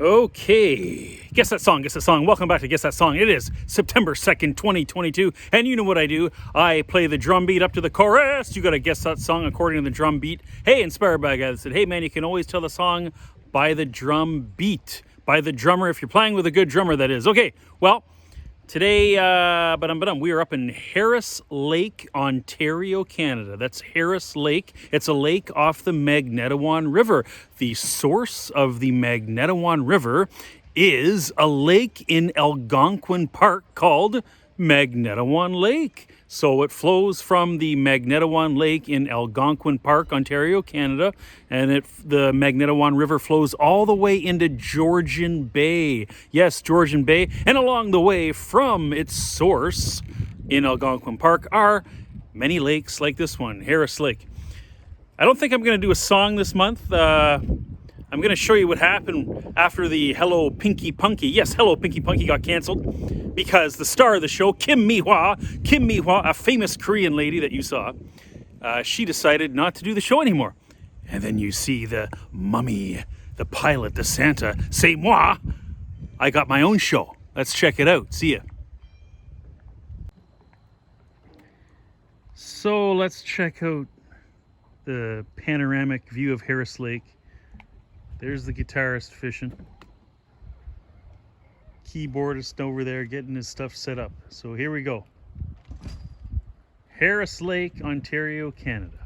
Okay, guess that song, Welcome back to Guess That Song. It is September 2nd, 2022, and you know what I do. I play the drum beat up to the chorus. You gotta guess that song according to the drum beat. Hey, inspired by a guy that said, hey man, you can always tell the song by the drum beat, by the drummer, if you're playing with a good drummer, that is. Okay, well, today, we are up in Harris Lake, Ontario, Canada. That's Harris Lake. It's a lake off the Magnetawan River. The source of the Magnetawan River is a lake in Algonquin Park called Magnetawan Lake. So it flows from the Magnetawan Lake in Algonquin Park, Ontario, Canada, and the Magnetawan River flows all the way into Georgian Bay. Yes, Georgian Bay. And along the way from its source in Algonquin Park are many lakes like this one, Harris Lake. I don't think I'm going to do a song this month. I'm going to show you what happened after the Hello Pinky Punky. Yes, Hello Pinky Punky got canceled because the star of the show, Kim Mi-hwa, a famous Korean lady that you saw, she decided not to do the show anymore. And then you see the mummy, the pilot, the Santa, say moi. I got my own show. Let's check it out. See ya. So let's check out the panoramic view of Harris Lake. There's the guitarist fishing. Keyboardist over there getting his stuff set up. So here we go. Harris Lake, Ontario, Canada.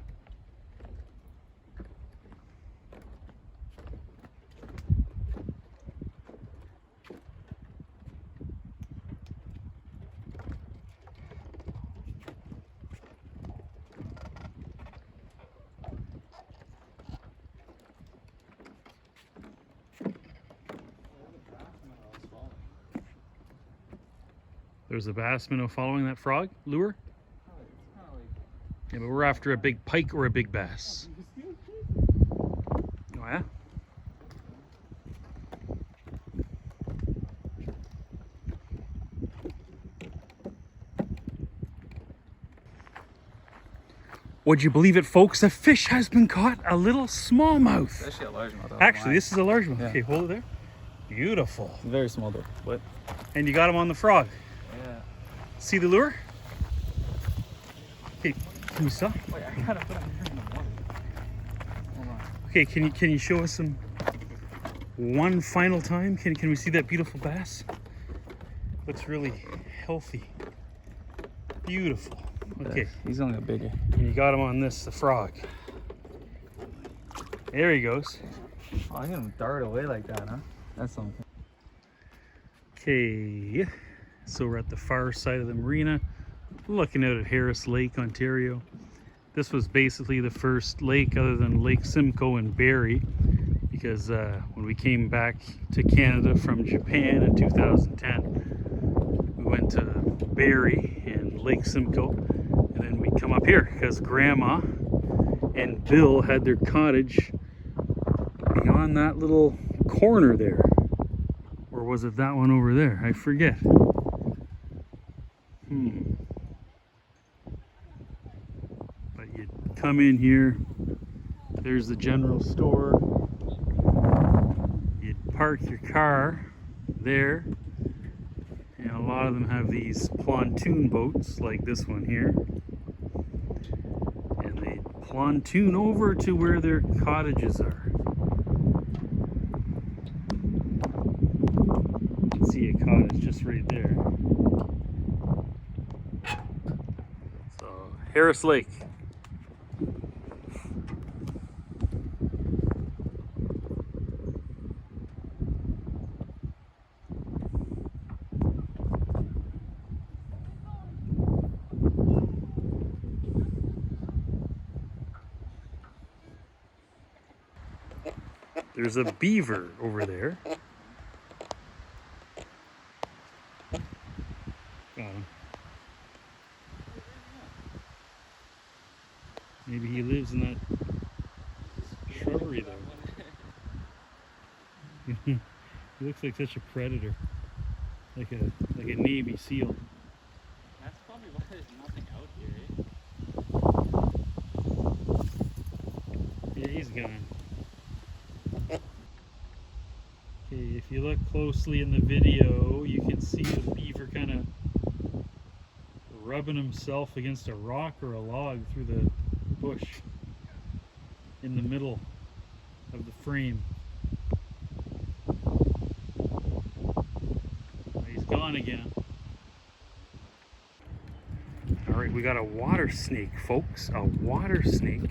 There's a bass minnow following that frog lure. Yeah, but we're after a big pike or a big bass. Oh yeah? Would you believe it, folks? A fish has been caught, a little smallmouth. It's actually a largemouth. Actually, this is a largemouth. Yeah. Okay, hold it there. Beautiful. It's very small though. But And you got him on the frog. yeah. See the lure? Okay, can you stop? Wait, I gotta put him here in the water. Hold on. Okay, can you show us some one final time? Can we see that beautiful bass? Looks really healthy. Beautiful. Okay. Yeah, he's gonna get bigger. And you got him on this, the frog. There he goes. Oh, I got him dart away like that, huh? That's something. Okay, so we're at the far side of the marina, looking out at Harris Lake, Ontario. This was basically the first lake other than Lake Simcoe and Barrie, because when we came back to Canada from Japan in 2010, we went to Barrie and Lake Simcoe, and then we come up here because Grandma and Bill had their cottage beyond that little corner there. Or was it that one over there? I forget. But you come in here, there's the general store. You'd park your car there. And a lot of them have these pontoon boats like this one here. And they pontoon over to where their cottages are. See a cottage just right there. So Harris Lake. There's a beaver over there. Got him. Maybe he lives in that shrubbery there. He looks like such a predator, like a Navy SEAL. That's probably why there's nothing out here, eh? Yeah, he's gone. Okay, If you look closely in the video, you can see the beaver kind of rubbing himself against a rock or a log through the bush in the middle of the frame. He's gone again. All right, we got a water snake, folks. A water snake.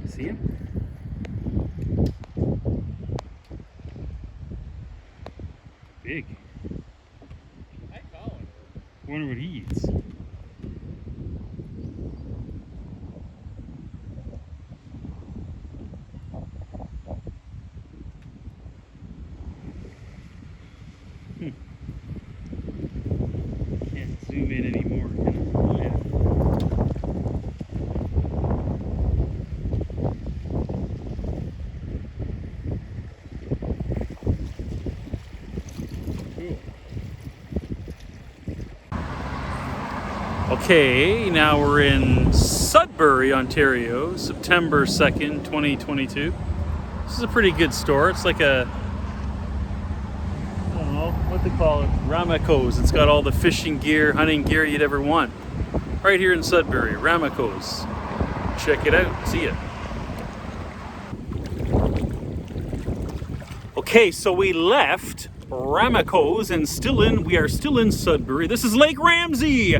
See him? Big. I call it. Wonder what he eats. Can't zoom in anymore. Oh, yeah. Okay, now we're in Sudbury, Ontario, September 2nd, 2022. This is a pretty good store. It's like a, I don't know what they call it, Ramakko's. It's got all the fishing gear, hunting gear you'd ever want. Right here in Sudbury, Ramakko's. Check it out. See ya. Okay, so we left Ramakko's and we are still in Sudbury. This is Lake Ramsey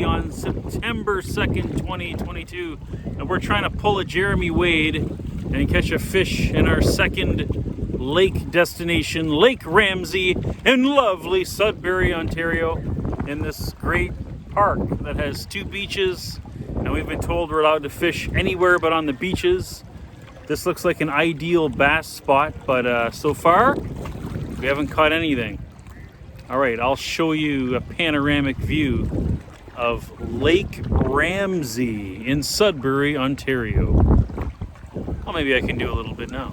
on September 2nd, 2022. And we're trying to pull a Jeremy Wade and catch a fish in our second lake destination, Lake Ramsey in lovely Sudbury, Ontario, in this great park that has 2 beaches. And we've been told we're allowed to fish anywhere but on the beaches. This looks like an ideal bass spot, but so far, we haven't caught anything. All right, I'll show you a panoramic view of Lake Ramsey in Sudbury, Ontario. Well, maybe I can do a little bit now.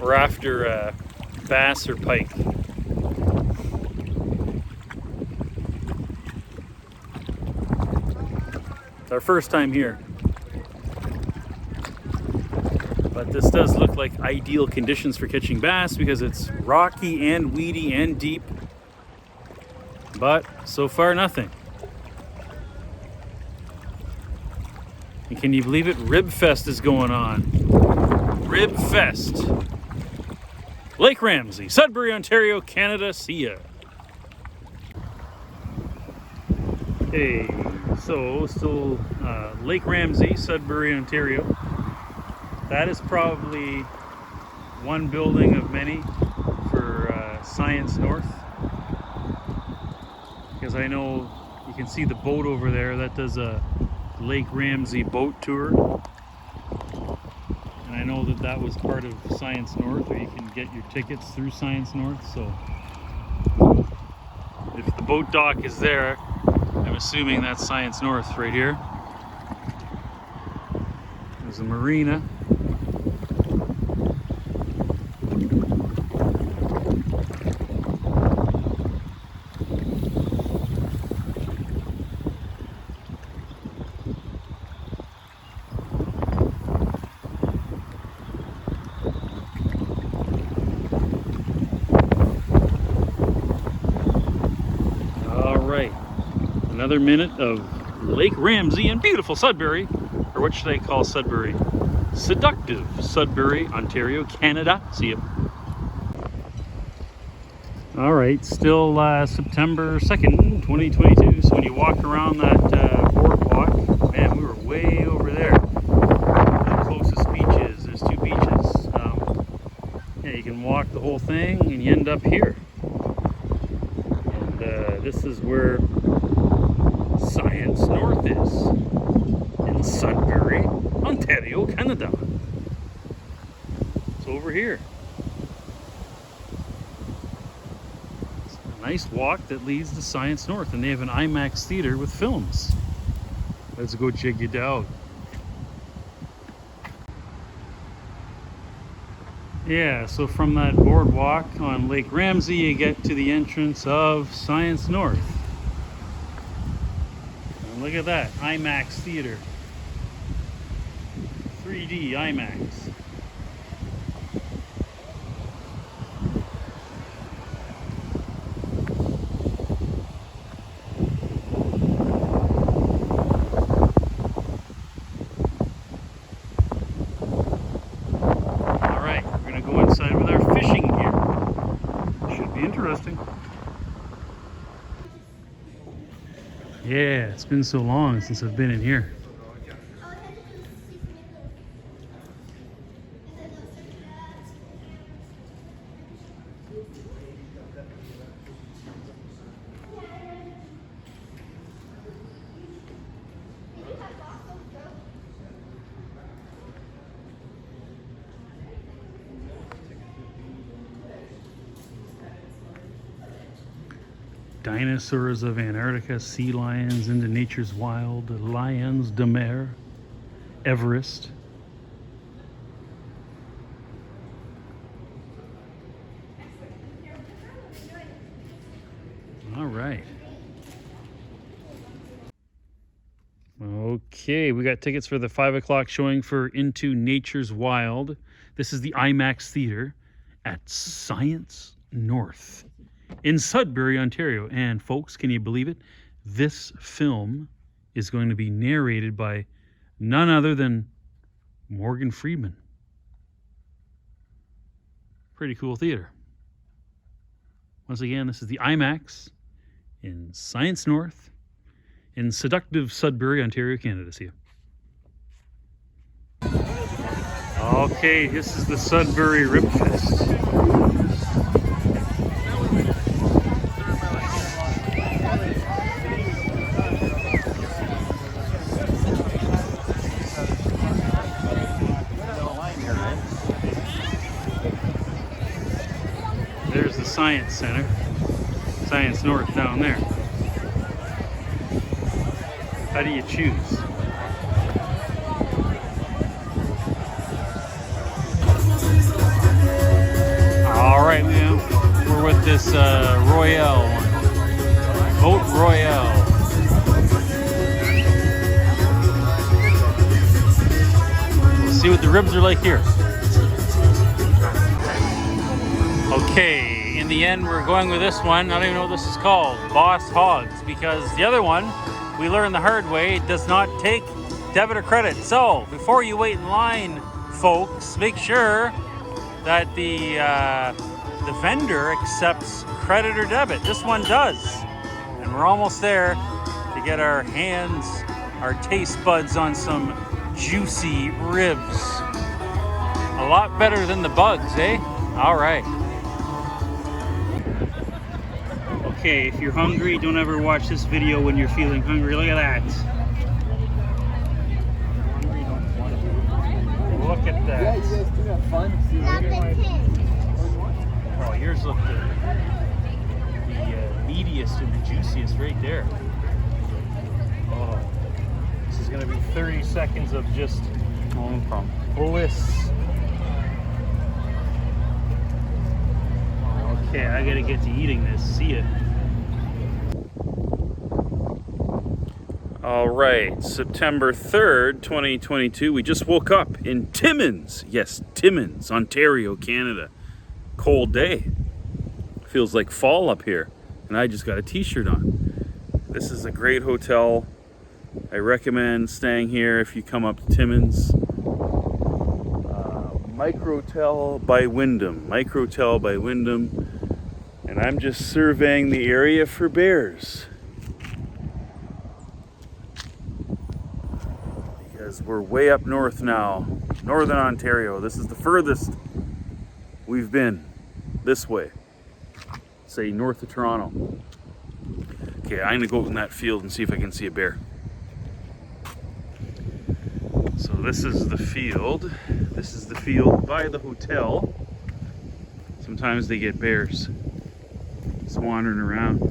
We're after bass or pike. It's our first time here. But this does look like ideal conditions for catching bass because it's rocky and weedy and deep. But so far, nothing. And can you believe it? Ribfest is going on. Ribfest. Lake Ramsey, Sudbury, Ontario, Canada. See ya. Okay, so still Lake Ramsey, Sudbury, Ontario. That is probably one building of many for Science North. Because I know you can see the boat over there. That does a Lake Ramsey boat tour. And I know that that was part of Science North, or you can get your tickets through Science North. So if the boat dock is there, I'm assuming that's Science North right here. There's a marina. Another minute of Lake Ramsey in beautiful Sudbury, or what should I call Sudbury? Seductive Sudbury, Ontario, Canada. See ya. All right, still September 2nd, 2022. So when you walk around that boardwalk, man, we were way over there. The closest beach is, there's 2 beaches. Yeah, you can walk the whole thing and you end up here. And this is where Science North is, in Sudbury, Ontario, Canada. It's over here. It's a nice walk that leads to Science North, and they have an Imax theater with films. Let's go check it out. Yeah, so from that boardwalk on Lake Ramsey, you get to the entrance of Science North. And look at that, Imax Theater. 3D Imax. Yeah, it's been so long since I've been in here. Dinosaurs of Antarctica, sea lions into nature's wild, lions de mer, Everest. All right. Okay, we got tickets for the 5 o'clock showing for Into Nature's Wild. This is the IMAX Theater at Science North in Sudbury, Ontario. And folks, can you believe it? This film is going to be narrated by none other than Morgan Freeman. Pretty cool theater. Once again, this is the IMAX in Science North in Seductive Sudbury, Ontario, Canada. See you. Okay, this is the Sudbury Ribfest. There's the Science Center, Science North down there. How do you choose? All right, we're with this Royale one. Boat Royale. We'll see what the ribs are like here. Okay, in the end, we're going with this one. I don't even know what this is called. Boss Hogs, because the other one, we learned the hard way, it does not take debit or credit. So, before you wait in line, folks, make sure that the vendor accepts credit or debit. This one does. And we're almost there to get our hands, our taste buds on some juicy ribs. A lot better than the bugs, eh? All right. Okay, if you're hungry, don't ever watch this video when you're feeling hungry. Look at that. Look at that. Yeah, you guys do have fun. Oh, yours look the meatiest and the juiciest right there. Oh, this is going to be 30 seconds of just bliss. Okay, I got to get to eating this. See ya. All right, September 3rd, 2022. We just woke up in Timmins. Yes, Timmins, Ontario, Canada. Cold day. Feels like fall up here. And I just got a t-shirt on. This is a great hotel. I recommend staying here if you come up to Timmins. Microtel by Wyndham. Microtel by Wyndham. And I'm just surveying the area for bears. Because we're way up north now. Northern Ontario. This is the furthest we've been this way. Say north of Toronto. Okay, I'm gonna go out in that field and see if I can see a bear. So this is the field. This is the field by the hotel. Sometimes they get bears just wandering around.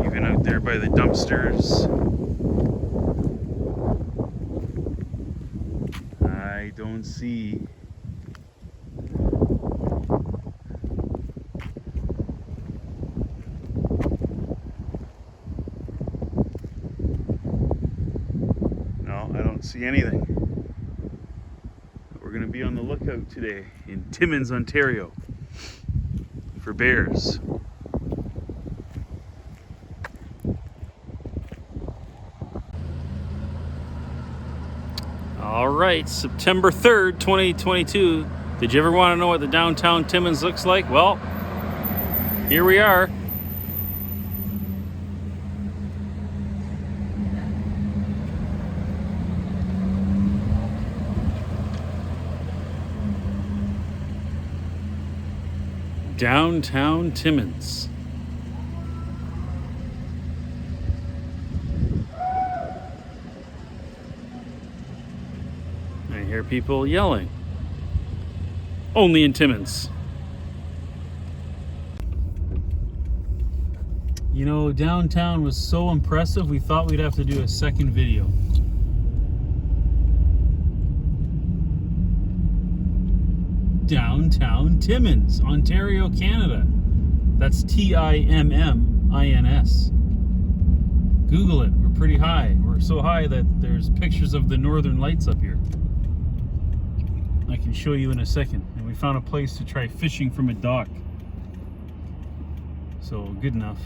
Even out there by the dumpsters. I don't see see anything. We're going to be on the lookout today in Timmins, Ontario for bears. All right, September 3rd, 2022. Did you ever want to know what the downtown Timmins looks like? Well, here we are. Downtown Timmins. I hear people yelling. Only in Timmins. You know, downtown was so impressive, we thought we'd have to do a second video. Downtown Timmins, Ontario, Canada. That's Timmins. Google it. We're pretty high. We're so high that there's pictures of the northern lights up here. I can show you in a second. And we found a place to try fishing from a dock. So, good enough.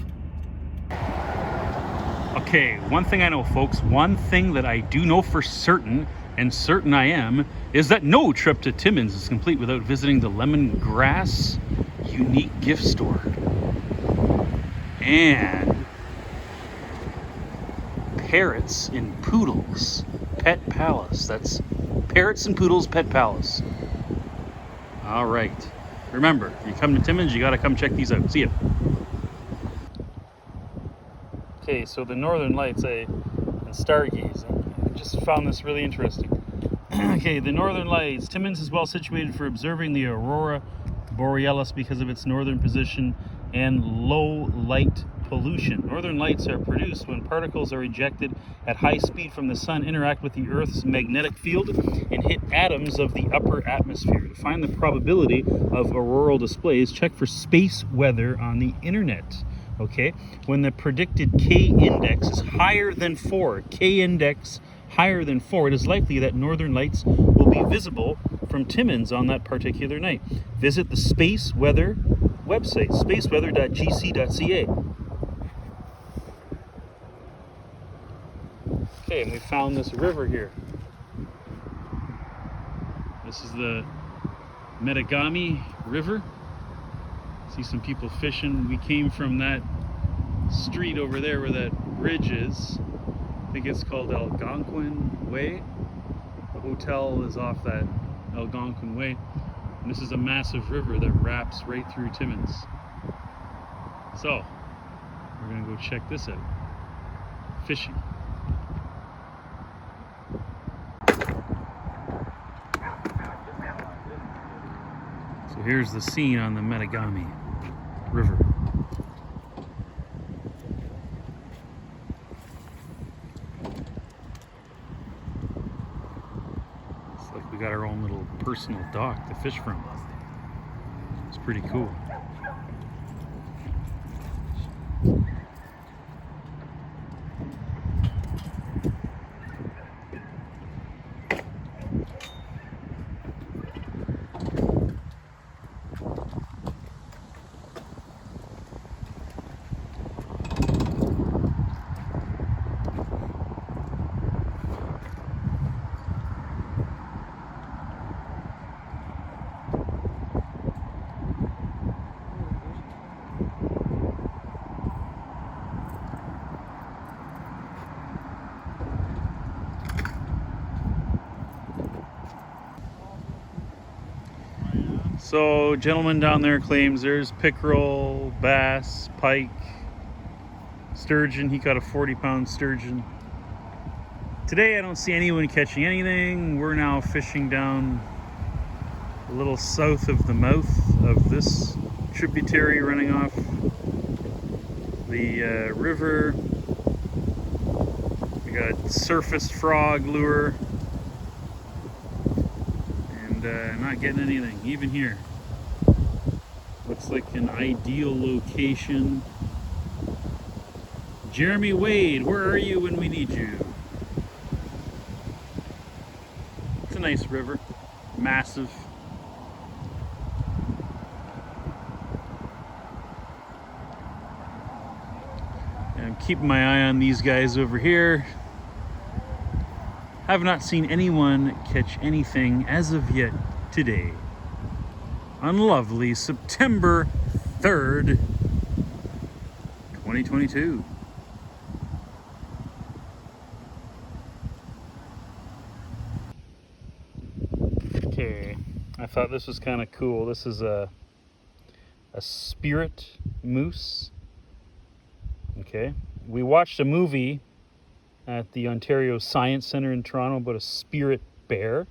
Okay, one thing I know, folks, one thing that I do know for certain, and certain I am, is that no trip to Timmins is complete without visiting the Lemongrass Unique Gift Store and Parrots and Poodles Pet Palace. That's Parrots and Poodles Pet Palace. All right. Remember, if you come to Timmins, you got to come check these out. See ya. Okay, so the Northern Lights and stargazing. I just found this really interesting. Okay, the Northern Lights. Timmins is well situated for observing the Aurora Borealis because of its northern position and low light pollution. Northern lights are produced when particles are ejected at high speed from the sun, interact with the Earth's magnetic field, and hit atoms of the upper atmosphere. To find the probability of auroral displays, check for space weather on the internet. Okay, when the predicted K-index is higher than 4, K-index higher than 4, it is likely that northern lights will be visible from Timmins on that particular night. Visit the space weather website, spaceweather.gc.ca. Okay, and we found this river here. This is the Mattagami River. See some people fishing. We came from that street over there where that bridge is. I think it's called Algonquin Way. The hotel is off that Algonquin Way. And this is a massive river that wraps right through Timmins. So, we're gonna go check this out. Fishing. So here's the scene on the Mattagami River. It's like we got our own little personal dock to fish from. It's pretty cool. So, gentleman down there claims there's pickerel, bass, pike, sturgeon. He caught a 40-pound sturgeon. Today I don't see anyone catching anything. We're now fishing down a little south of the mouth of this tributary running off the river. We got surfaced frog lure. Not getting anything, even here. Looks like an ideal location. Jeremy Wade, where are you when we need you? a nice river, massive. And I'm keeping my eye on these guys over here. Have not seen anyone catch anything as of yet today. On lovely September 3rd, 2022. Okay, I thought this was kind of cool. This is a spirit moose. Okay, we watched a movie at the Ontario Science Centre in Toronto about a spirit bear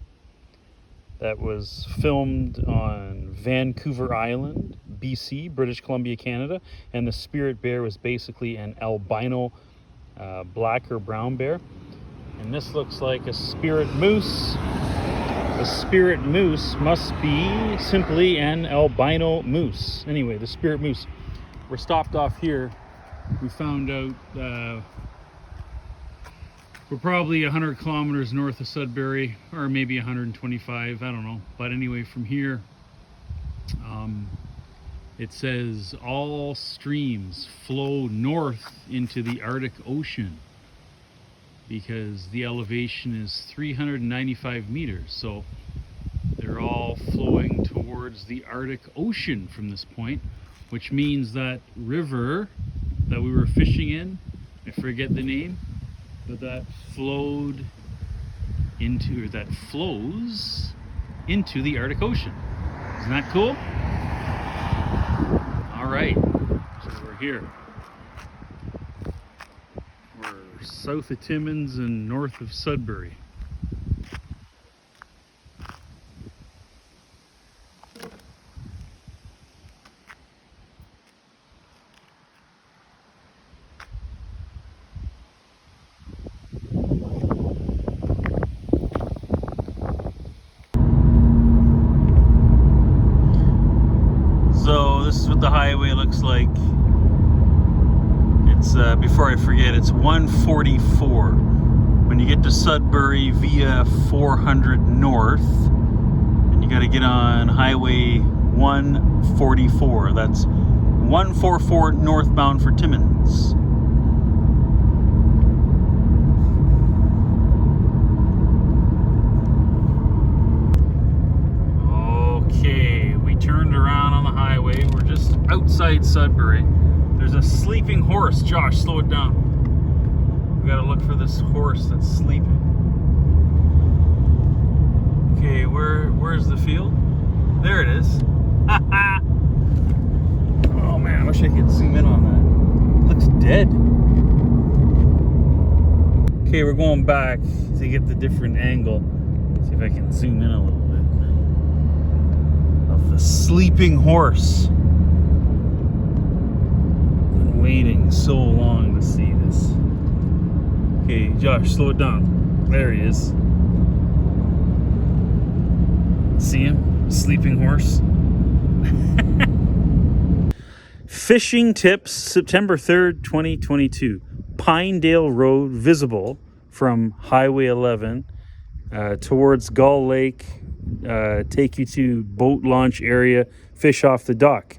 that was filmed on Vancouver Island, BC, British Columbia, Canada, and the spirit bear was basically an albino black or brown bear. And this looks like a spirit moose. A spirit moose must be simply an albino moose. Anyway, the spirit moose. We're stopped off here. We found out we're probably 100 kilometers north of Sudbury, or maybe 125, I don't know. But anyway, from here, it says all streams flow north into the Arctic Ocean because the elevation is 395 meters. So they're all flowing towards the Arctic Ocean from this point, which means that river that we were fishing in, I forget the name, but that flowed into, or that flows into the Arctic Ocean. Isn't that cool? All right, so we're here. We're south of Timmins and north of Sudbury. So this is what the highway looks like. It's, before I forget, it's 144. When you get to Sudbury via 400 north, and you got to get on highway 144. That's 144 northbound for Timmins. Okay, we turned around on the highway. We're just outside Sudbury. There's a sleeping horse. Josh, slow it down. We gotta look for this horse that's sleeping. Okay, where's the field? There it is. Oh man, I wish I could zoom in on that. It looks dead. Okay, we're going back to get the different angle. See if I can zoom in a little bit. Of the sleeping horse. Been waiting so long to see this. Okay, Josh, slow it down. There he is. See him? Sleeping horse. Fishing tips, September 3rd, 2022. Pinedale Road visible from Highway 11 towards Gull Lake. Take you to boat launch area, fish off the dock.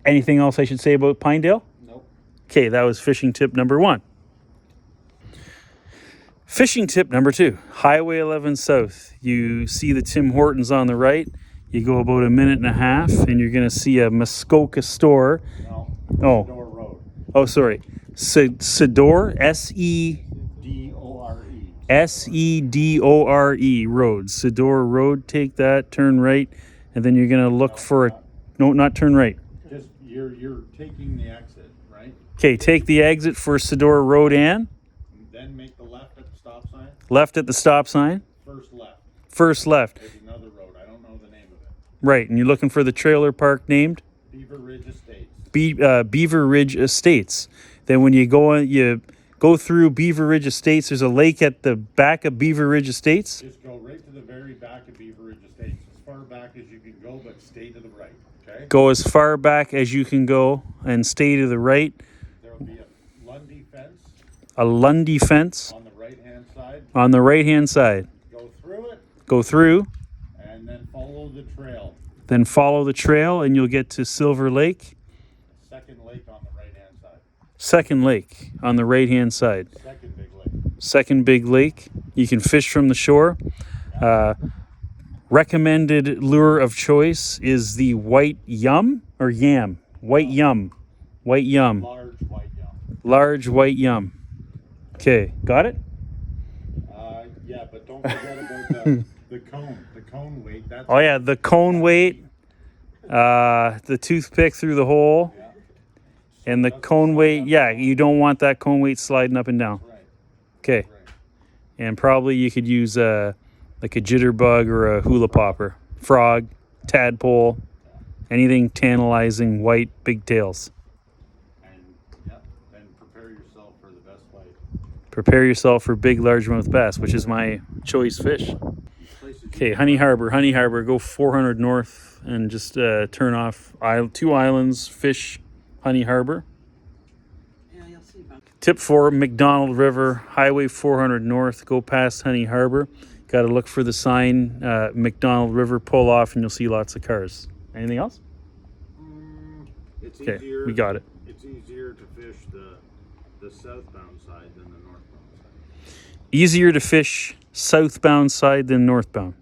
Anything else I should say about Pinedale? Nope. Okay, that was fishing tip number 1. Fishing tip number 2, Highway 11 South. You see the Tim Hortons on the right. You go about a minute and a half, and you're going to see a Muskoka store. No. Oh. Sedore Road. Oh, sorry. Sedore, S-E... D-O-R-E. S-E-D-O-R-E Road. Sedore Road. Take that, turn right, and then you're going to look for a... No, not turn right. Just, you're taking the exit, right? Okay, take the exit for Sedore Road and... Then make the left at the stop sign. Left at the stop sign. First left. First left. There's another road. I don't know the name of it. Right, and you're looking for the trailer park named? Beaver Ridge Estates. Beaver Ridge Estates. Then when you go through Beaver Ridge Estates, there's a lake at the back of Beaver Ridge Estates. Just go right to the very back of Beaver Ridge Estates. As far back as you can go, but stay to the right, okay? Go as far back as you can go and stay to the right. There will be a Lundy fence A Lundy fence on the right-hand side. on the right-hand side. Go through it, go through, and then follow the trail. then follow the trail, and you'll get to Silver Lake. Second lake on the right-hand side. Second lake on the right-hand side. Second big lake. Second big lake. You can fish from the shore. Recommended lure of choice is the white yum or yam. White yum. White yum. Large white yum. Large white yum. Okay, got it? Yeah, but don't forget about the cone. The cone weight. That's Oh yeah, the cone weight. The toothpick through the hole. Yeah. And the cone weight, yeah, you don't want that cone weight sliding up and down. Right. Okay. Right. And probably you could use like a jitterbug or a hula popper, frog, tadpole, anything tantalizing, white, big tails. And yeah, then prepare yourself for the best bite. Prepare yourself for big largemouth bass, which is my choice fish. Okay, Honey Harbor, go 400 north and just turn off 2 islands, fish, Honey Harbor. Tip 4, McDonald River, Highway 400 north, go past Honey Harbor. Got to look for the sign, McDonald River, pull off, and you'll see lots of cars. Anything else? It's Okay, easier. we got it. It's easier to fish the southbound side than the northbound side. Easier to fish southbound side than northbound.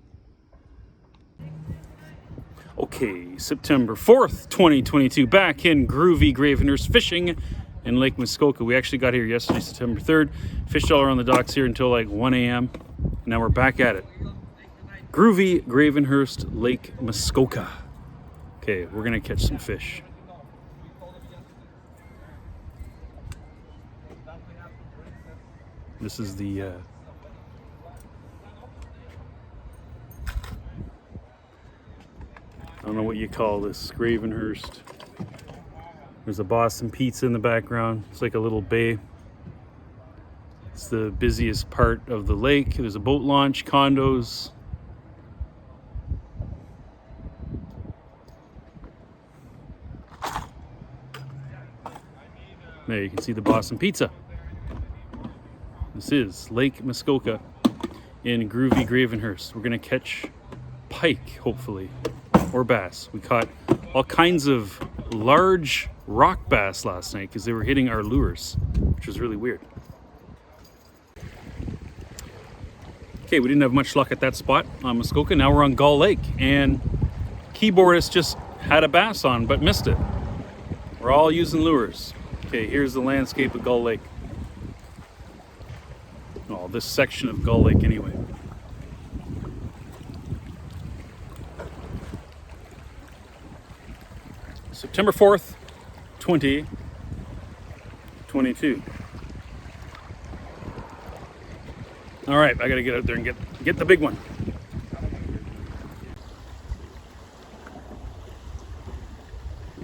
Okay, September 4th, 2022, back in Groovy Gravenhurst fishing in Lake Muskoka. We actually got here yesterday, September 3rd. Fished all around the docks here until like 1 a.m. Now we're back at it. Groovy Gravenhurst, Lake Muskoka. Okay, we're gonna catch some fish. This is the I don't know what you call this, Gravenhurst. There's a Boston Pizza in the background. It's like a little bay. It's the busiest part of the lake. There's a boat launch, condos. There you can see the Boston Pizza. This is Lake Muskoka in Groovy Gravenhurst. We're gonna catch pike, hopefully, or bass. We caught all kinds of large rock bass last night because they were hitting our lures, which was really weird. Okay, we didn't have much luck at that spot on Muskoka. Now we're on Gull Lake, and keyboardist just had a bass on but missed it. We're all using lures. Okay, here's the landscape of Gull Lake. Oh, this section of Gull Lake anyway. September 4th, 2022. All right, I gotta get out there and get the big one.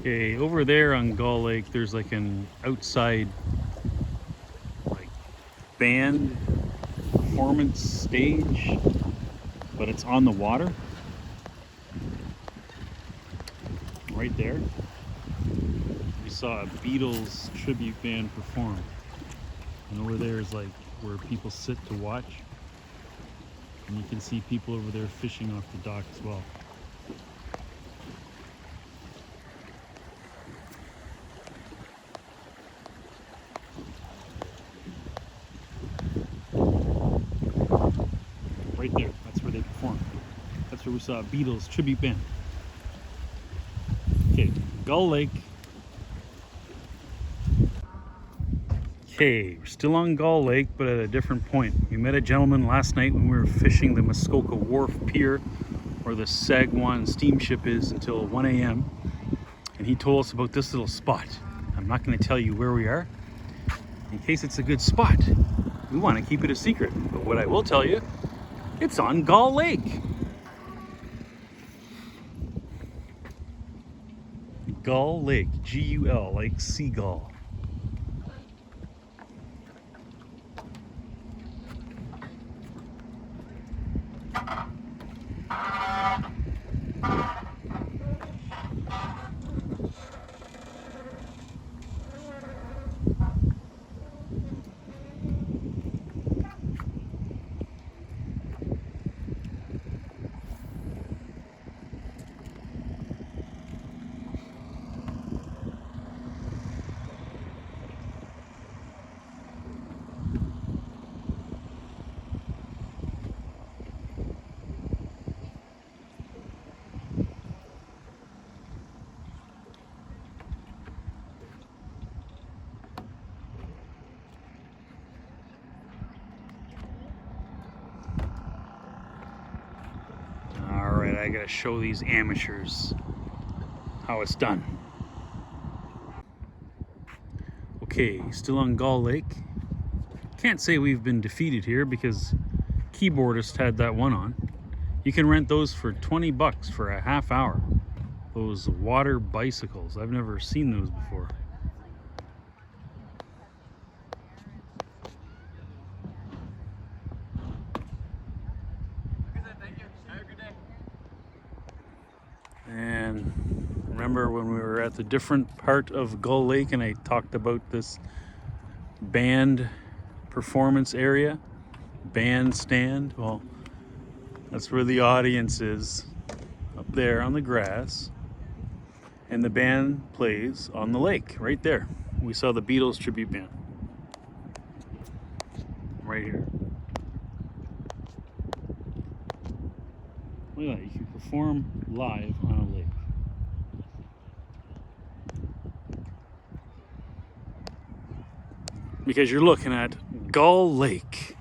Okay, over there on Gull Lake, there's like an outside like band performance stage, but it's on the water. Right there, we saw a Beatles tribute band perform, and over there is like where people sit to watch, and you can see people over there fishing off the dock as well. Right there, that's where they perform. That's where we saw a Beatles tribute band. Okay, Gull Lake. Okay, we're still on Gull Lake, but at a different point. We met a gentleman last night when we were fishing the Muskoka Wharf Pier, where the Sagwan steamship is, until 1 a.m. And he told us about this little spot. I'm not going to tell you where we are, in case it's a good spot. We want to keep it a secret. But what I will tell you, it's on Gull Lake. Gull Lake, G-U-L, like seagull. I gotta show these amateurs how it's done. Okay, still on Gull Lake. Can't say we've been defeated here because Keyboardist had that one on. You can rent those for 20 bucks for a half hour. Those water bicycles. I've never seen those before. And remember when we were at the different part of Gull Lake and I talked about this band performance area, bandstand? Well, that's where the audience is, up there on the grass. And the band plays on the lake, right there. We saw the Beatles tribute band. Right here. Look at that, you can perform live on a lake. Because you're looking at Gull Lake.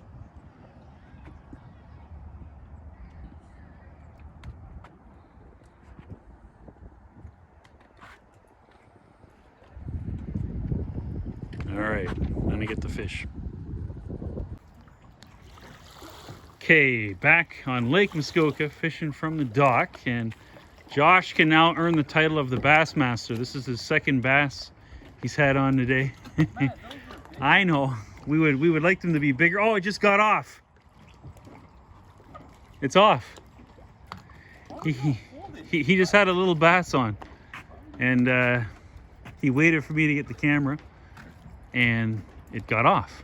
All right, let me get the fish. Okay, back on Lake Muskoka, fishing from the dock, and Josh can now earn the title of the Bass Master. This is his second bass he's had on today. I know. We would like them to be bigger. Oh, it just got off. It's off. He just had a little bass on, and he waited for me to get the camera, and it got off.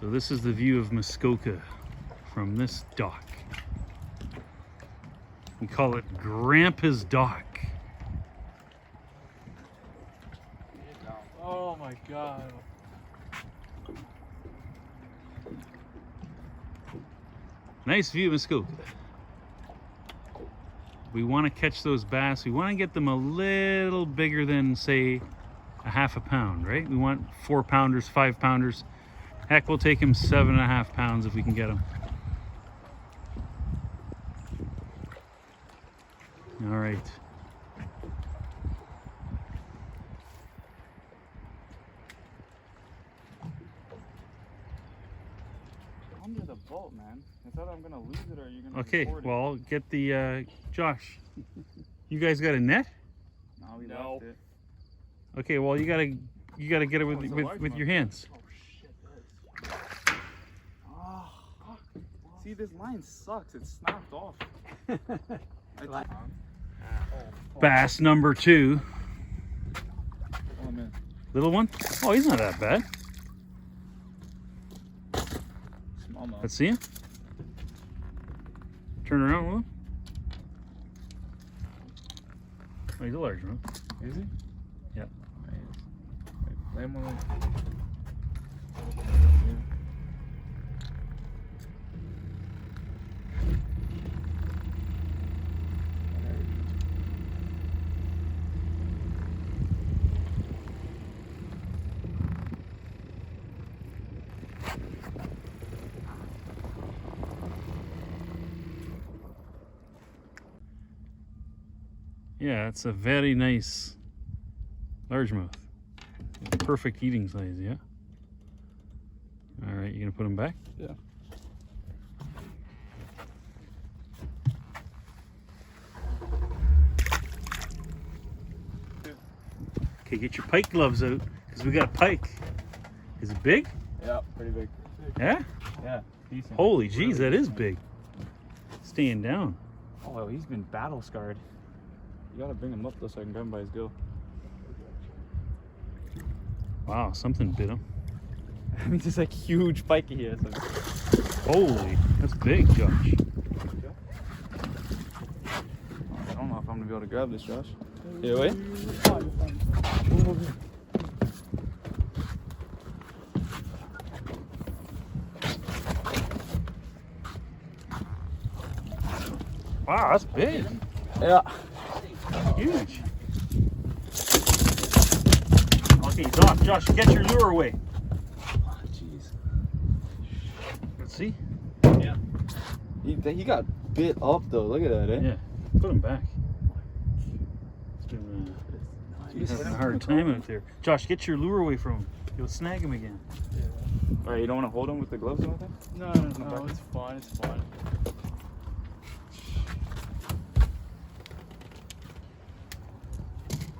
So this is the view of Muskoka from this dock. We call it Grandpa's Dock. Oh my God. Nice view of Muskoka. We want to catch those bass. We want to get them a little bigger than, say, a half a pound, right? We want 4-pounders, 5-pounders. Heck, we'll take them 7.5 pounds if we can get them. All right. Under the boat, man. It's either I'm gonna lose it or you're gonna. Okay, record it. well, get the Josh. You guys got a net? No, we left it. Okay, well, you gotta get it with your hands. Oh shit! Oh, see, this line sucks. It snapped off. Bass number 2. Oh man. Little one? Oh, he's not that bad. Smallmouth. Let's see him. Turn around with him. Oh, he's a large one. Is he? Yeah. Lay him on. Yeah, it's a very nice largemouth. Perfect eating size, yeah? All right, you gonna put them back? Yeah. Okay, get your pike gloves out, because we got a pike. Is it big? Yeah, pretty big. Yeah? Yeah, decent. Holy jeez, that is big. Staying down. Oh, he's been battle scarred. You gotta bring him up though so I can grab him by his gill. Wow, something bit him. I mean, just like huge pike he has. Holy, that's big, Josh. I don't know if I'm gonna be able to grab this, Josh. Yeah, wait. Wow, that's big. Yeah. Huge. Okay, he's off. Josh, get your lure away. Oh, jeez. Let's see. Yeah. He got bit up though. Look at that, eh? Yeah, put him back. He's having a hard time out there. Josh, get your lure away from him. You'll snag him again. Alright, you don't want to hold him with the gloves or anything? No, it's fine, it's fine.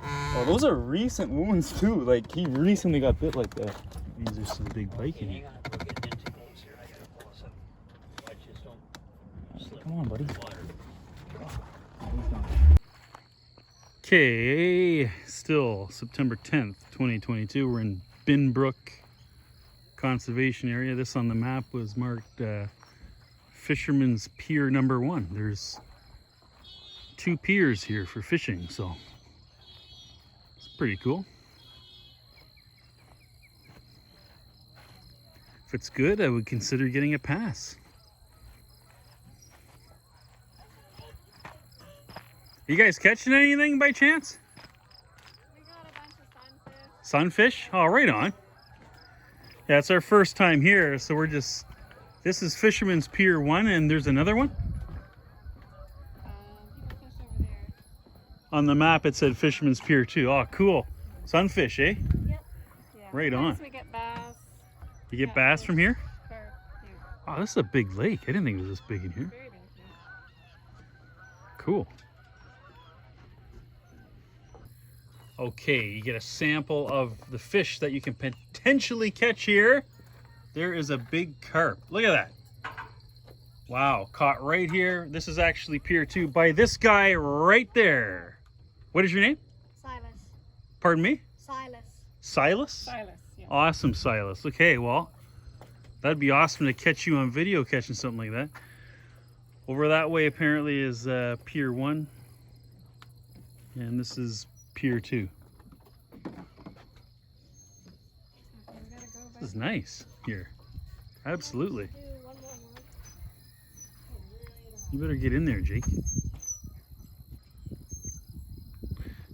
Oh, those are recent wounds too. Like he recently got bit like that. Means there's some big bite in Hang it. on, we're getting in too close here. I gotta pull us up. Watch this, don't slip. Come on, buddy. Water. Okay, still September 10th, 2022. We're in Binbrook Conservation Area. This on the map was marked Fisherman's Pier number 1. There's 2 piers here for fishing, so it's pretty cool. If it's good, I would consider getting a pass. You guys catching anything by chance? We got a bunch of sunfish. Sunfish? Oh, right on. Yeah, it's our first time here, so we're just... This is Fisherman's Pier 1, and there's another one? People fish over there. On the map, it said Fisherman's Pier 2. Oh, cool. Sunfish, eh? Yep. Yeah. Right on. We get bass. You get Yeah, bass from here? Carp. Yeah. Oh, this is a big lake. I didn't think it was this big in here. Very big. Yeah. Cool. Okay, you get a sample of the fish that you can potentially catch here. There is a big carp. Look at that. Wow, caught right here. This is actually Pier 2 by this guy right there. What is your name? Silas. Pardon me? Silas. Silas? Silas. Yeah. Awesome, Silas. Okay, well, that'd be awesome to catch you on video catching something like that. Over that way apparently is Pier 1. And this is Pier 2. Okay, we gotta go back. This is nice here. Absolutely. Do one more one. You better get in there, Jake.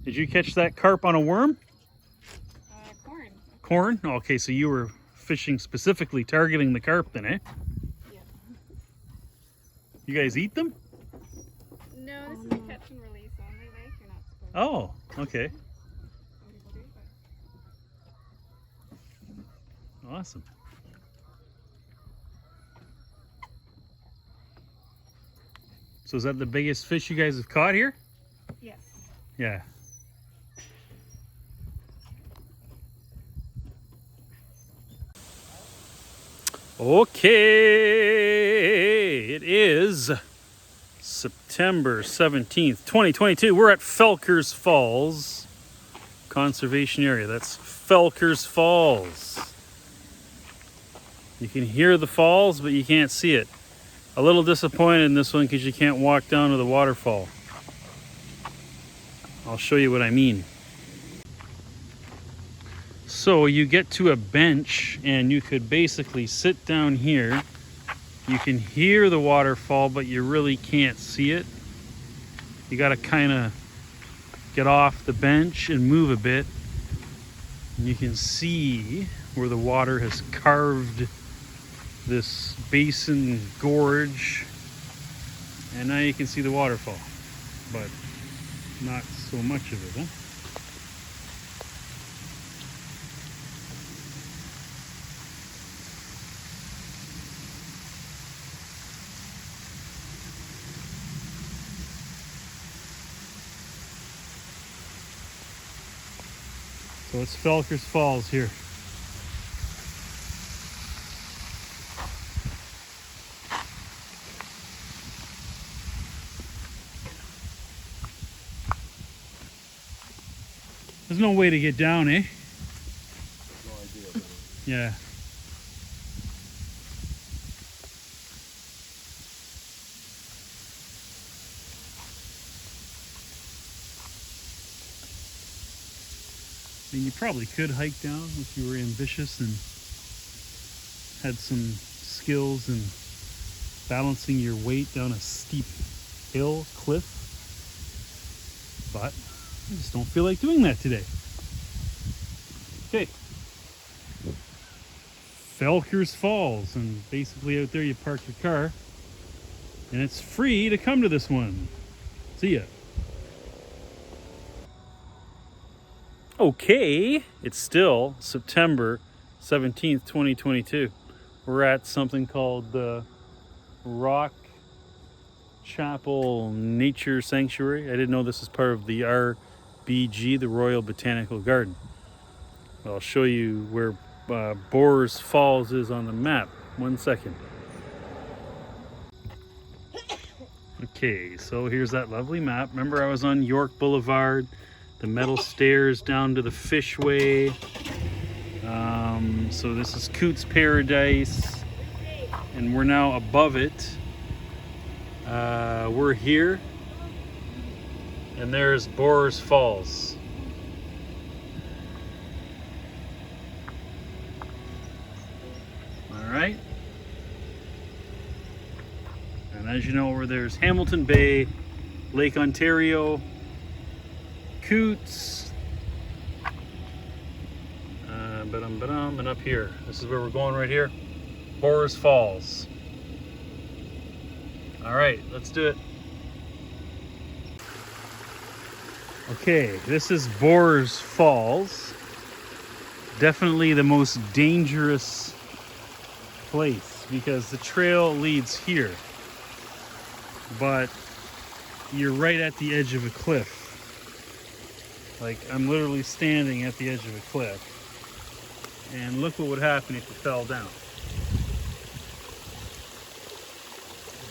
Did you catch that carp on a worm? Corn. Corn? Okay, so you were fishing specifically targeting the carp then, eh? Yeah. You guys eat them? No, this is a catch and release only lake. You're not supposed to. Oh, okay. Some people do, but Awesome. So is that the biggest fish you guys have caught here? yes. Yeah. Okay, it is September 17th, 2022. We're at Felker's Falls Conservation Area. That's Felker's Falls. You can hear the falls, but you can't see it. A little disappointed in this one because you can't walk down to the waterfall. I'll show you what I mean. So you get to a bench and you could basically sit down here. You can hear the waterfall, but you really can't see it. You got to kind of get off the bench and move a bit. And you can see where the water has carved this basin gorge. And now you can see the waterfall, but not so much of it, huh? So it's Felker's Falls here. There's no way to get down, eh? No idea. Yeah. And you probably could hike down if you were ambitious and had some skills in balancing your weight down a steep hill, cliff. But I just don't feel like doing that today. Okay. Felker's Falls, and basically out there you park your car And it's free to come to this one. See ya. Okay, it's still September 17th, 2022. We're at something called the Rock Chapel Nature Sanctuary. I didn't know this was part of the RBG, the Royal Botanical Garden. I'll show you where Boers Falls is on the map. 1 second. Okay, so here's that lovely map. Remember I was on York Boulevard, the metal stairs down to the Fishway. So this is Coots Paradise, and we're now above it. We're here, and there's Boers Falls. All right. And as you know, where there's Hamilton Bay, Lake Ontario, Coots, and up here. This is where we're going right here. Boers Falls. All right, let's do it. Okay, this is Boers Falls. Definitely the most dangerous place because the trail leads here. But you're right at the edge of a cliff. Like, I'm literally standing at the edge of a cliff. And look what would happen if you fell down.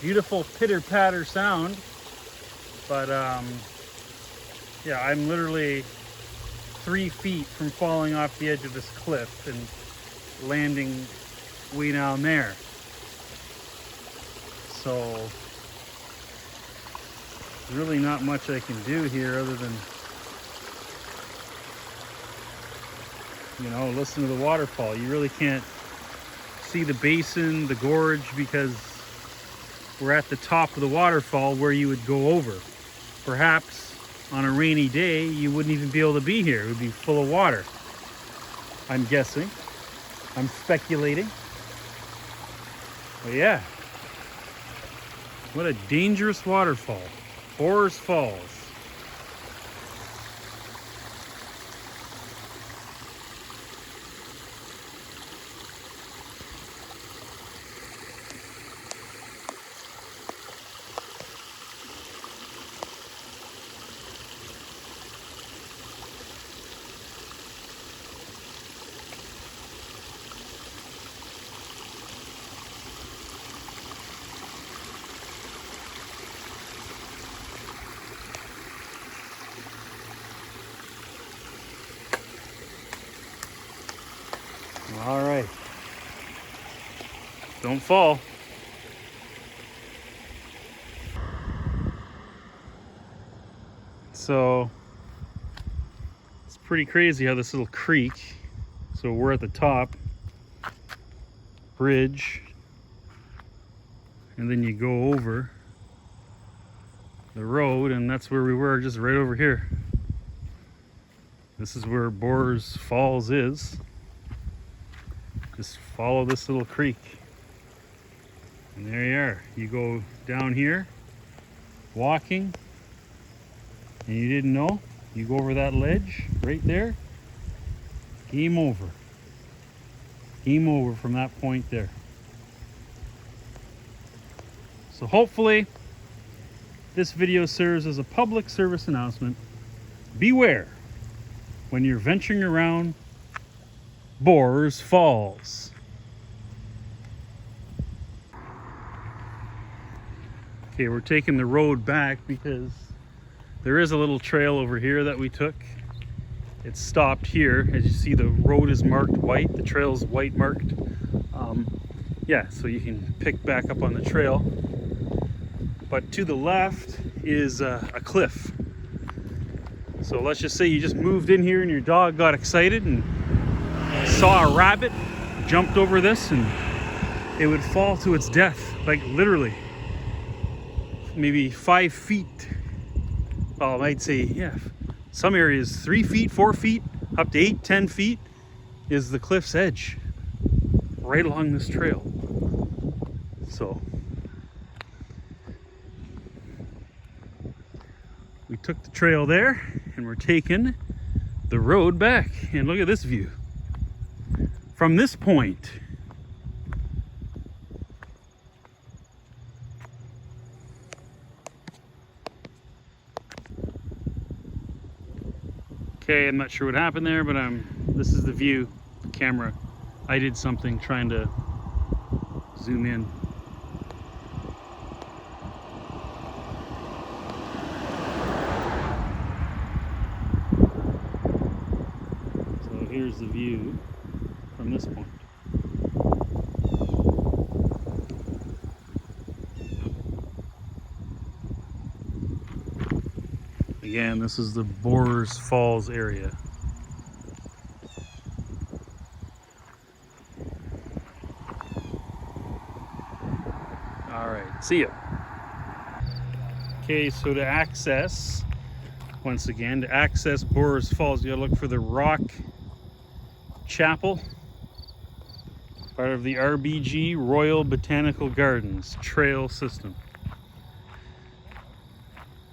Beautiful pitter-patter sound. But, yeah, I'm literally 3 feet from falling off the edge of this cliff and landing way down there. So, really not much I can do here other than, you know, listen to the waterfall. You really can't see the basin, the gorge, because we're at the top of the waterfall where you would go over. Perhaps on a rainy day, you wouldn't even be able to be here. It would be full of water. I'm guessing. I'm speculating. But yeah, what a dangerous waterfall. Boers Falls. All right. Don't fall. So it's pretty crazy how this little creek, so we're at the top, bridge, and then you go over the road, and that's where we were, just right over here. This is where Boers Falls is. Just follow this little creek. And there you are. You go down here, walking, and you didn't know. You go over that ledge right there. Game over. Game over from that point there. So hopefully this video serves as a public service announcement. Beware when you're venturing around Boers Falls. Okay, we're taking the road back because there is a little trail over here that we took. It's stopped here. As you see, the road is marked white. The trail is white marked. Yeah, so you can pick back up on the trail. But to the left is a cliff. So let's just say you just moved in here and your dog got excited and saw a rabbit, jumped over this, and it would fall to its death, like literally. Maybe 5 feet. Well, I might say, yeah, some areas 3 feet, 4 feet, up to 8, 10 feet is the cliff's edge, right along this trail. So, took the trail there and we're taking the road back. And look at this view from this point. Okay, I'm not sure what happened there, but this is the view, the camera. I did something trying to zoom in. So here's the view from this point. Again, this is the Boers Falls area. All right, see ya. Okay, so to access, once again, to access Boers Falls, you gotta look for the Rock Chapel, part of the RBG Royal Botanical Gardens Trail System.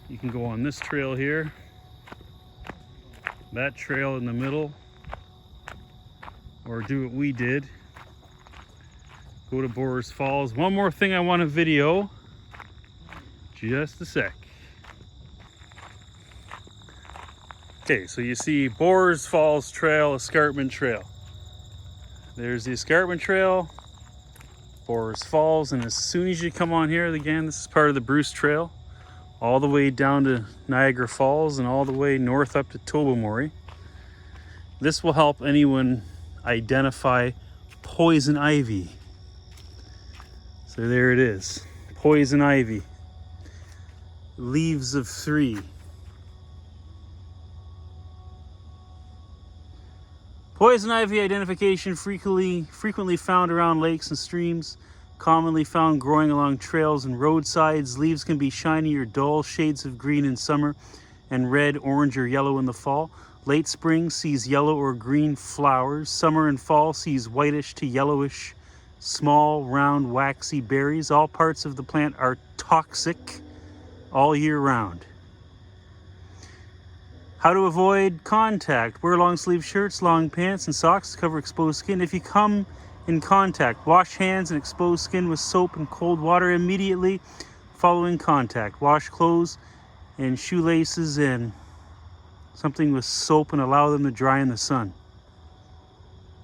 You can go on this trail here, that trail in the middle, or do what we did. Go to Boers Falls. One more thing I want to video. Just a sec. Okay, so you see Boers Falls Trail, Escarpment Trail. There's the Escarpment Trail, Boers Falls, and as soon as you come on here, again, this is part of the Bruce Trail, all the way down to Niagara Falls and all the way north up to Tobermory. This will help anyone identify poison ivy. So there it is, poison ivy. Leaves of 3. Poison ivy identification frequently found around lakes and streams. Commonly found growing along trails and roadsides. Leaves can be shiny or dull shades of green in summer and red, orange, or yellow in the fall. Late spring sees yellow or green flowers. Summer and fall sees whitish to yellowish, small, round, waxy berries. All parts of the plant are toxic all year round. How to avoid contact. Wear long sleeve shirts, long pants, and socks to cover exposed skin. If you come in contact, wash hands and exposed skin with soap and cold water immediately following contact. Wash clothes and shoelaces and something with soap and allow them to dry in the sun.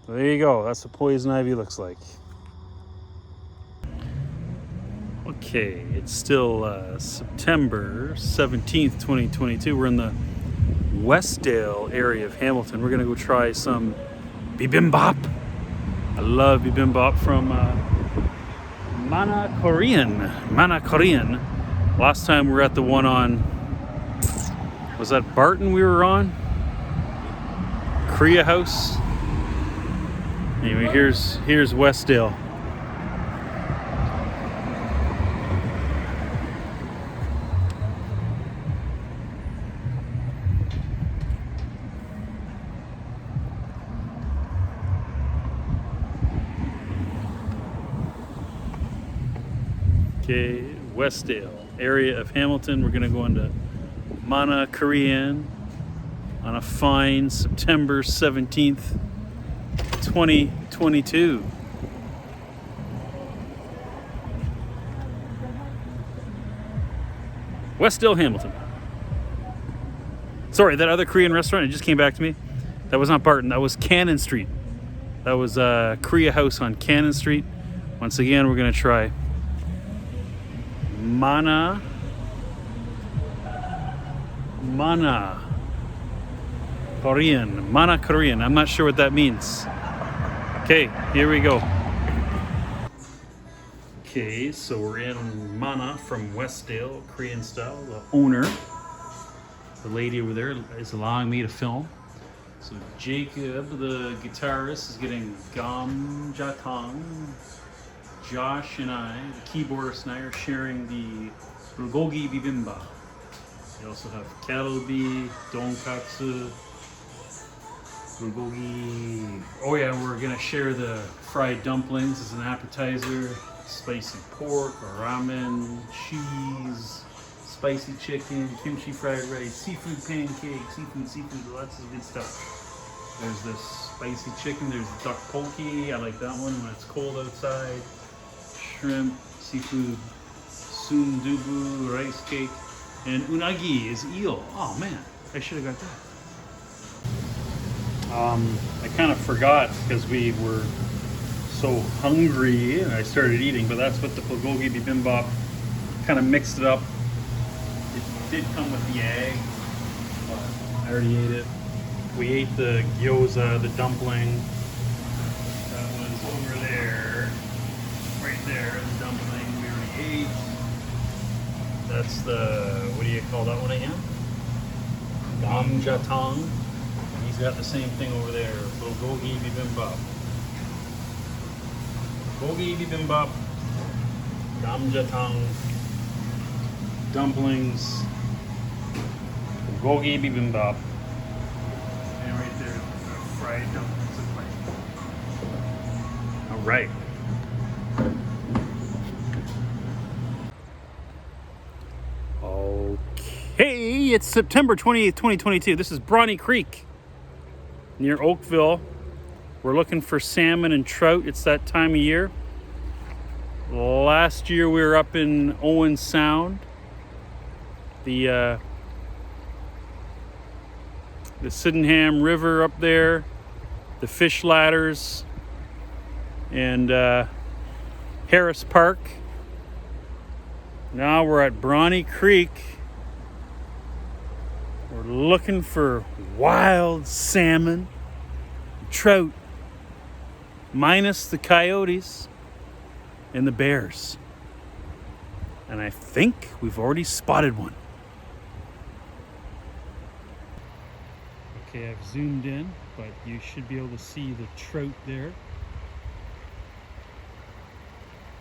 So there you go. That's what poison ivy looks like. Okay, it's still September 17th, 2022. We're in the Westdale area of Hamilton. We're gonna go try some bibimbap. I love bibimbap from Manna Korean. Last time we were at the one on, was that Barton we were on? Korea House. Anyway, here's Westdale. Okay, Westdale, area of Hamilton. We're gonna go into Manna Korean on a fine September 17th, 2022. Westdale, Hamilton. Sorry, that other Korean restaurant, it just came back to me. That was not Barton, that was Cannon Street. That was Korea House on Cannon Street. Once again, we're gonna try Manna Korean. I'm not sure what that means. Okay, here we go. Okay, so we're in Manna from Westdale, Korean style. The owner, the lady over there, is allowing me to film. So Jacob, the guitarist, is getting gamjatang. Josh and I, the keyboardist and I, are sharing the bulgogi bibimbap. We also have kalbi, donkatsu, bulgogi. Oh yeah, we're gonna share the fried dumplings as an appetizer, spicy pork, ramen, cheese, spicy chicken, kimchi fried rice, seafood pancakes, seafood, lots of good stuff. There's this spicy chicken, there's duck poke, I like that one when it's cold outside. Shrimp, seafood, sundubu, rice cake, and unagi is eel. Oh man, I should have got that. I kind of forgot because we were so hungry and I started eating, but that's what the bulgogi bibimbap kind of mixed it up. It did come with the egg, but I already ate it. We ate the gyoza, the dumpling. That was over there. Right there, the dumpling we already ate. That's the, what do you call that one again? Gamjatang. He's got the same thing over there. Bulgogi bibimbap. Bulgogi bibimbap. Gamjatang. Dumplings. Bulgogi bibimbap. And right there, fried dumplings and rice. All right. Hey, it's September 28th, 2022. This is Brontee Creek near Oakville. We're looking for salmon and trout. It's that time of year. Last year we were up in Owen Sound. The Sydenham River up there, the fish ladders, and Harris Park. Now we're at Brontee Creek. We're looking for wild salmon, trout, minus the coyotes and the bears. And I think we've already spotted one. Okay, I've zoomed in, but you should be able to see the trout there.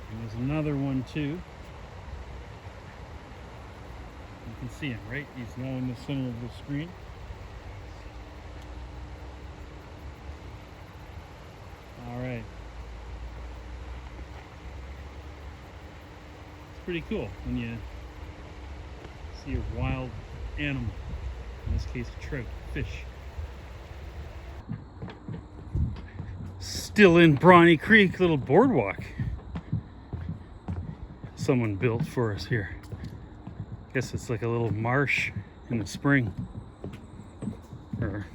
And there's another one too. You can see him, right? He's now in the center of the screen. All right. It's pretty cool when you see a wild animal. In this case, a trout, fish. Still in Brontee Creek, little boardwalk someone built for us here. Guess it's like a little marsh in the spring. Or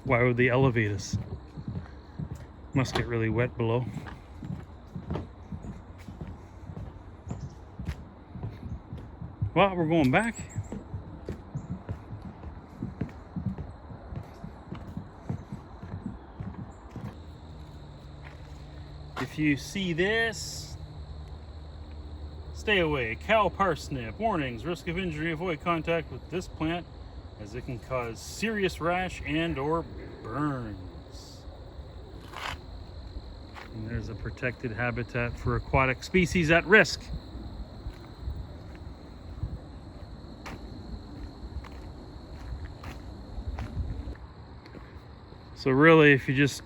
why would they elevate us? Must get really wet below. Well, we're going back. If you see this, stay away. Cow parsnip. Warnings. Risk of injury. Avoid contact with this plant as it can cause serious rash and or burns. And there's a protected habitat for aquatic species at risk. So really, if you just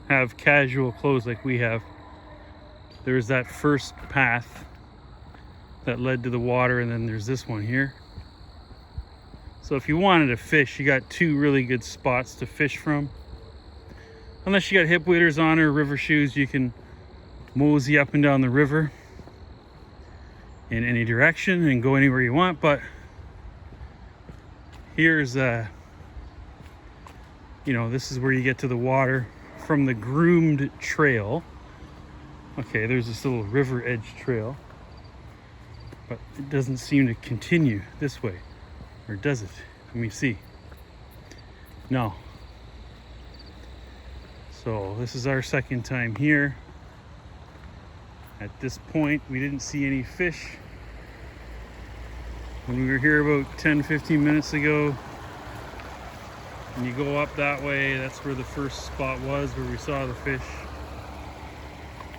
have casual clothes like we have, there's that first path that led to the water, and then there's this one here. So if you wanted to fish, you got two really good spots to fish from. Unless you got hip waders on or river shoes, you can mosey up and down the river in any direction and go anywhere you want. But here's this is where you get to the water from the groomed trail. Okay, there's this little river edge trail, but it doesn't seem to continue this way, or does it? Let me see. No. So this is our second time here. At this point, we didn't see any fish. When we were here about 10-15 minutes ago, and you go up that way, that's where the first spot was where we saw the fish.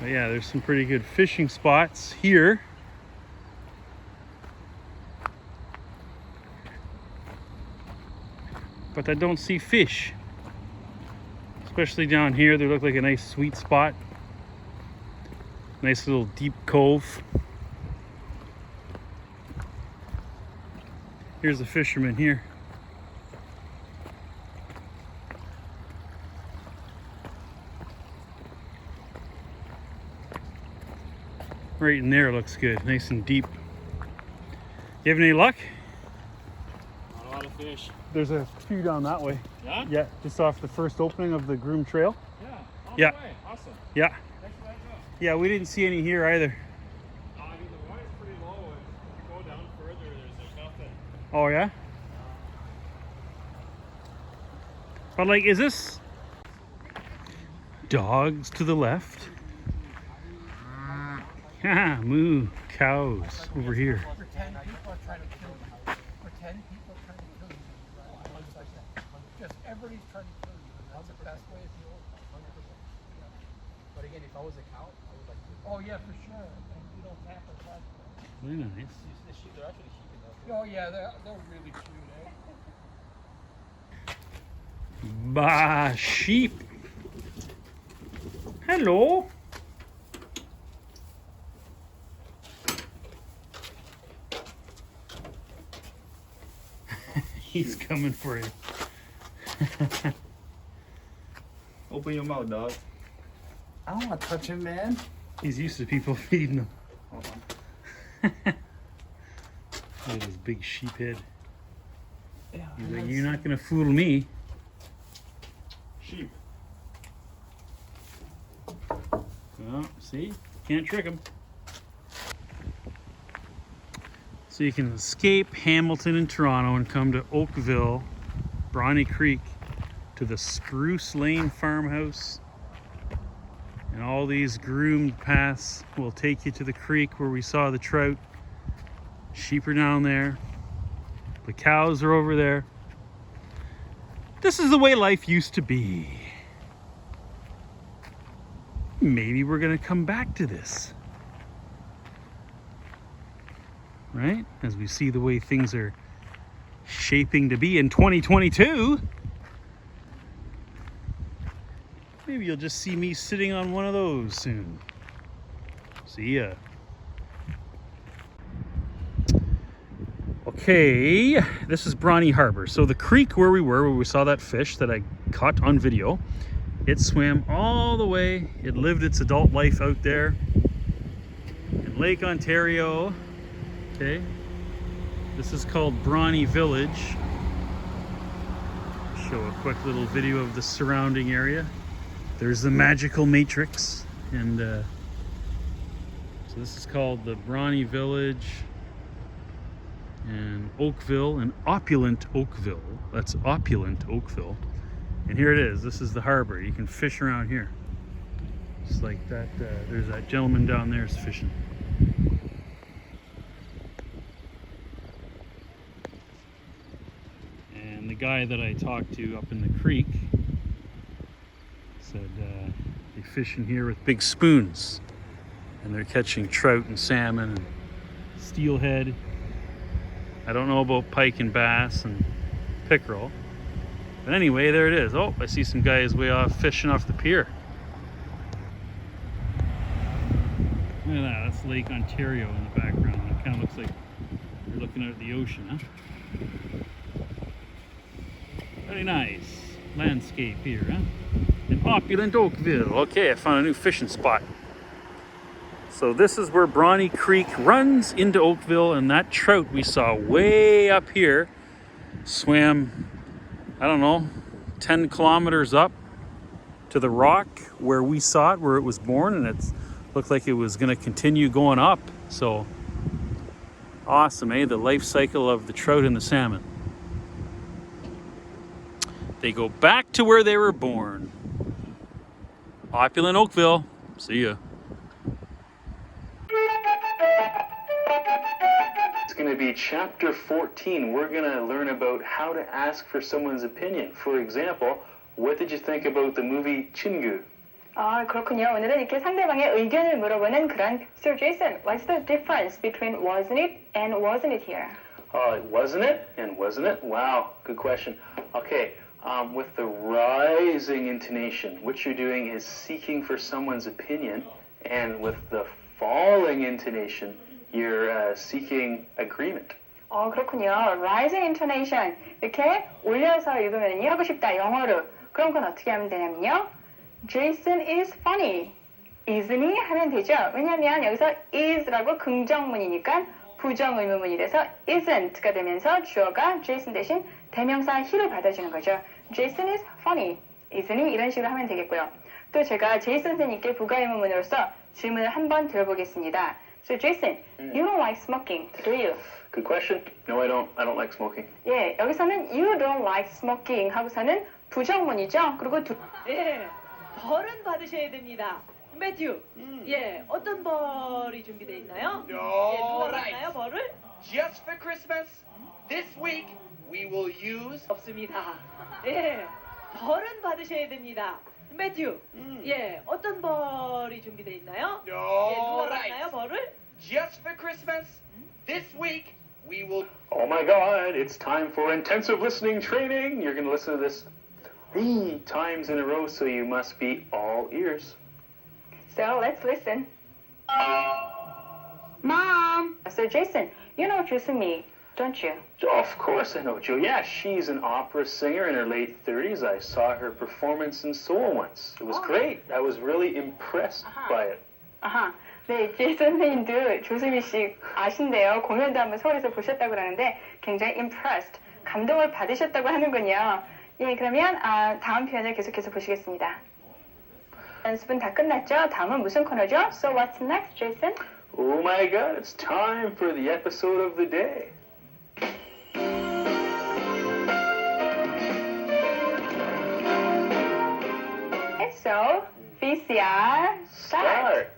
But yeah, there's some pretty good fishing spots here. But I don't see fish. Especially down here, they look like a nice sweet spot. Nice little deep cove. Here's a fisherman here. Right in there looks good, nice and deep. You having any luck? Not a lot of fish. There's a few down that way. Yeah? Yeah, just off the first opening of the Groom Trail. Yeah. On Yeah. the way. Awesome. Yeah. Thanks for letting me know. Yeah, we didn't see any here either. I mean, the water's pretty low, and if you go down further, there's nothing. Oh yeah? But like, is this dogs to the left? Haha, moo, cows over here. Pretend people are trying to kill you. Pretend people are trying to kill you. Just everybody's trying to kill you. And that's the best way if you 100%. But again, if I was a cow, I would like to. Oh yeah, for sure. And you don't tap or touch. Very nice. You see the sheep? They're actually sheep in there. Oh yeah, they're really cute, eh? Bah, sheep. Hello. He's coming for you. Open your mouth, dog. I don't want to touch him, man. He's used to people feeding him. Hold Look on. at his big sheep head. Yeah, He's like, you're not gonna fool me. sheep. Well, see? Can't trick him. So you can escape Hamilton and Toronto and come to Oakville, Bronte Creek, to the Spruce Lane farmhouse. And all these groomed paths will take you to the creek where we saw the trout. Sheep are down there. The cows are over there. This is the way life used to be. Maybe we're gonna come back to this. Right? As we see the way things are shaping to be in 2022. Maybe you'll just see me sitting on one of those soon. See ya. Okay, this is Brontee Harbor. So the creek where we saw that fish that I caught on video, it swam all the way. It lived its adult life out there in Lake Ontario. Okay, this is called Brontee Village. Show a quick little video of the surrounding area. There's the magical matrix, and so this is called the Brontee Village and Oakville and Opulent Oakville. That's Opulent Oakville. And here it is. This is the harbor. You can fish around here. Just like that. There's that gentleman down there is fishing. And the guy that I talked to up in the creek said they fish in here with big spoons. And they're catching trout and salmon and steelhead. I don't know about pike and bass and pickerel. But anyway, there it is. Oh, I see some guys way off fishing off the pier. Look at that. That's Lake Ontario in the background. It kind of looks like you're looking out at the ocean, huh? Very nice landscape here, huh? In Opulent Oakville. Okay, I found a new fishing spot. So this is where Brontee Creek runs into Oakville, and that trout we saw way up here swam, I don't know, 10 kilometers up to the rock where we saw it, where it was born, and it looked like it was going to continue going up. So awesome, eh? The life cycle of the trout and the salmon. They go back to where they were born. Opulent Oakville. See ya. It's going to be chapter 14. We're going to learn about how to ask for someone's opinion. For example, what did you think about the movie 친구? 아, 그렇군요. 오늘은 이렇게 상대방의 의견을 물어보는 그런 Sir Jason, what's the difference between wasn't it and wasn't it here? Wasn't it and wasn't it? Wow, good question. Okay, with the rising intonation, what you're doing is seeking for someone's opinion, and with the falling intonation, you're seeking agreement. 그렇군요. Rising intonation. 이렇게 올려서 읽으면요. 하고 싶다, 영어로. 그럼 그건 어떻게 하면 되냐면요. Jason is funny. Isn't he? 하면 되죠. 왜냐면 여기서 is라고 긍정문이니까 부정의문문이 돼서 isn't가 되면서 주어가 Jason 대신 대명사 he를 받아주는 거죠. Jason is funny. Isn't he? 이런 식으로 하면 되겠고요. 또 제가 제이슨 선생님께 부가의문문으로서 질문을 한번 드려보겠습니다. So Jason, you don't like smoking, do you? Good question. No, I don't. I don't like smoking. 예, 여기서는 you don't like smoking 하고서는 부정문이죠. 그리고 예, 벌은 받으셔야 됩니다. 매튜, 예, 어떤 벌이 준비되어 있나요? 예, 누가 받나요, 벌을? Just for Christmas, this week we will use. 없습니다. 예, 벌은 받으셔야 됩니다. 매튜, 예, 어떤 벌이 준비되어 있나요? 예, 누가 받나요, 벌을? Just for Christmas, this week we will. Oh my God! It's time for intensive listening training. You're going to listen to this 3 times in a row, so you must be all ears. So let's listen. Mom! So Jason, you know Jusumi, don't you? Of course I know Jo. Yeah, she's an opera singer in her late 30s. I saw her performance in Seoul once. It was great. I was really impressed by it. 아하, 네, 제이슨 선생님도 조수미 씨 아신대요. 공연도 한번 서울에서 보셨다고 그러는데 굉장히 impressed, 감동을 받으셨다고 하는군요. 예, 그러면 다음 표현을 계속해서 보시겠습니다. 연습은 다 끝났죠? 다음은 무슨 코너죠? So what's next, Jason? Oh my God, it's time for the episode of the day. So, VCR, start!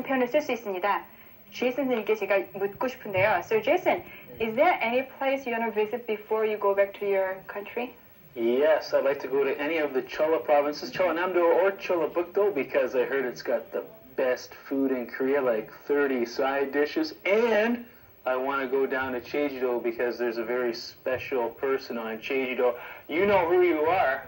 표현을 쓸 수 있습니다. 제이슨 선생님께 제가 묻고 싶은데요. So Jason, is there any place you want to visit before you go back to your country? Yes, I'd like to go to any of the Cholla provinces, Chollannamdo or Chollabukdo, because I heard it's got the best food in Korea, like 30 side dishes, and I want to go down to Jeju-do because there's a very special person on Jeju-do. You know who you are.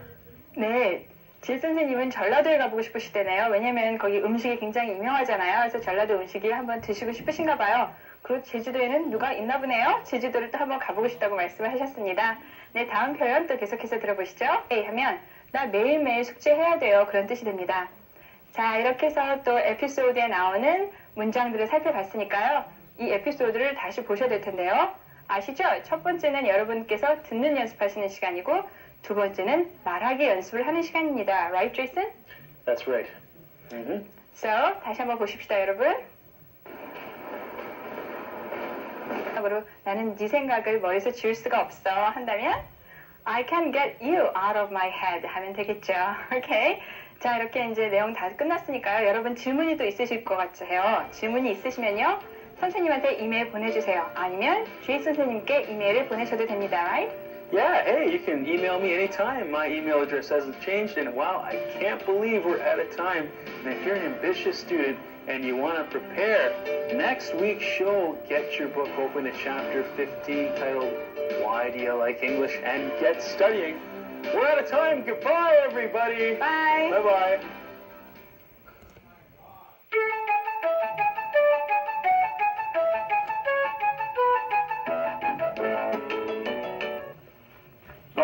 네, 질 선생님은 전라도에 가보고 싶으시대네요. 왜냐면 거기 음식이 굉장히 유명하잖아요. 그래서 전라도 음식이 한번 드시고 싶으신가 봐요. 그리고 제주도에는 누가 있나 보네요. 제주도를 또 한번 가보고 싶다고 말씀을 하셨습니다. 네, 다음 표현 또 계속해서 들어보시죠. A 하면 나 매일매일 숙제해야 돼요. 그런 뜻이 됩니다. 자, 이렇게 해서 또 에피소드에 나오는 문장들을 살펴봤으니까요. 이 에피소드를 다시 보셔야 될 텐데요. 아시죠? 첫 번째는 여러분께서 듣는 연습하시는 시간이고 두 번째는 말하기 연습을 하는 시간입니다. Right, Jason? That's right. So, 다시 한번 보십시다, 여러분. 나는 네 생각을 머리에서 지울 수가 없어 한다면 I can get you out of my head 하면 되겠죠. 오케이. 자, 이렇게 이제 내용 다 끝났으니까요. 여러분 질문이 또 있으실 것 같아요. 질문이 있으시면요. 선생님한테 이메일 보내주세요. 아니면 제이슨 선생님께 이메일을 보내셔도 됩니다. Right? Yeah, hey, you can email me anytime. My email address hasn't changed, and wow, I can't believe we're out of time. And if you're an ambitious student and you want to prepare, next week's show, get your book open to chapter 15 titled Why Do You Like English? And get studying. We're out of time. Goodbye, everybody. Bye. Bye-bye.